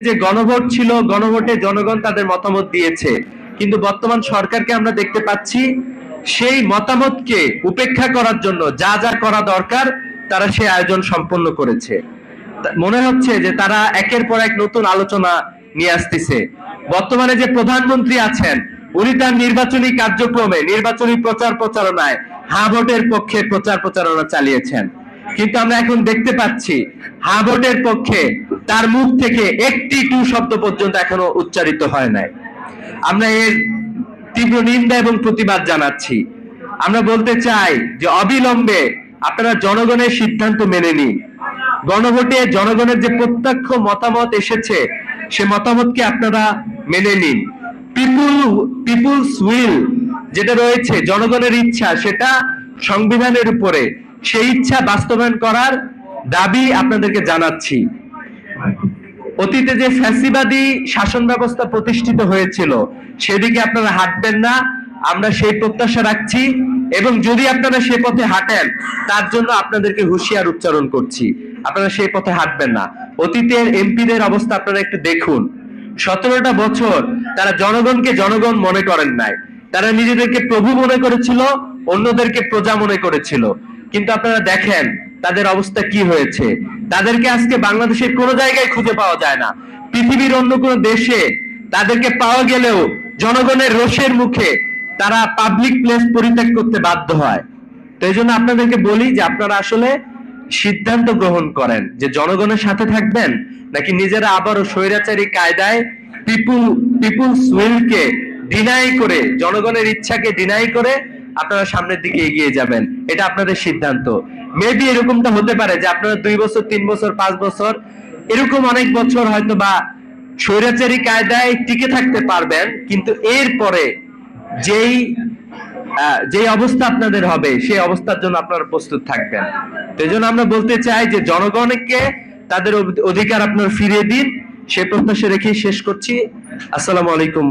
যে গণভোট ছিল, গণভোটে জনগণ তাদের মতামত দিয়েছে, কিন্তু বর্তমান সরকারকে আমরা দেখতে পাচ্ছি সেই মতামতকে উপেক্ষা করার জন্য যা যা করা দরকার তারা সেই আয়োজন সম্পন্ন করেছে। মনে হচ্ছে যে তারা একের পর এক নতুন আলোচনা নিয়ে আসতেছে। বর্তমানে যে প্রধানমন্ত্রী আছেন উনি তার নির্বাচনী কার্যক্রমে, নির্বাচনী প্রচার প্রচারণায় হ্যাঁ ভোটের পক্ষে প্রচার প্রচারণা চালিয়েছেন, কিন্তু আমরা এখন দেখতে পাচ্ছি হ্যাঁ ভোটের পক্ষে তার মুখ থেকে একটি টু শব্দ পর্যন্ত এখনো উচ্চারিত হয় নাই। আমরা এর তীব্র নিন্দা এবং প্রতিবাদ জানাচ্ছি। আমরা বলতে চাই যে অবিলম্বে আপনারা জনগণের সিদ্ধান্ত মেনে নিন। গণভোটে জনগণের যে প্রত্যক্ষ মতামত এসেছে সে মতামতকে আপনারা মেনে নিন। পিপুলস উইল যেটা রয়েছে, জনগণের ইচ্ছা, সেটা সংবিধানের উপরে, সেই ইচ্ছা বাস্তবায়ন করার দাবি আপনাদেরকে জানাচ্ছি। অতীতে যে ফ্যাসিবাদী শাসন ব্যবস্থা প্রতিষ্ঠিত হয়েছিল সেদিকে আপনারা হাঁটবেন না, আমরা সেই প্রত্যাশা রাখছি, এবং যদি আপনারা সে পথে হাঁটেন তার জন্য আপনাদেরকে হুঁশিয়ার উচ্চারণ করছি, আপনারা সেই পথে হাঁটবেন না। অতীতের এমপিদের অবস্থা আপনারা একটু দেখুন। 17টা বছর তারা জনগণকে জনগণ মনে করেন নাই, তারা নিজেদেরকে প্রভু মনে করেছিল, অন্যদেরকে প্রজা মনে করেছিল। কিন্তু আপনারা দেখেন তাদের অবস্থা কি হয়েছে। তাদেরকে আজকে বাংলাদেশের কোনো জায়গায় খুঁজে পাওয়া যায় না। পৃথিবীর অন্য কোনো দেশে তাদেরকে পাওয়া গেলেও জনগণের রোষের মুখে তারা পাবলিক প্লেস পরিত্যাগ করতে বাধ্য হয়। তো এই জন্য আপনাদেরকে বলি যে আপনারা আসলে সিদ্ধান্ত গ্রহণ করেন যে জনগণের সাথে থাকবেন নাকি নিজেরা আবারও স্বৈরাচারী কায়দায় পিপুলস উইলকে ডিনাই করে, জনগণের ইচ্ছাকে ডিনাই করে আপনারা সামনের দিকে এগিয়ে যাবেন। এটা আপনাদের সিদ্ধান্ত। মেবি এরকমটা হতে পারে যে আপনারা 2 বছর, 3 বছর, 5 বছর, এরকম অনেক বছর হয়তো বা স্বৈরাচারী কায়দায় টিকে থাকতে পারবেন, কিন্তু এর পরে যেই যে অবস্থা আপনাদের হবে সেই অবস্থার জন্য আপনারা প্রস্তুত থাকবেন। তো এই জন্য আমরা বলতে চাই যে জনগণকে তাদের অধিকার আপনারা ফিরিয়ে দিন, সে প্রত্যাশা রেখেই শেষ করছি। আসসালামু আলাইকুম।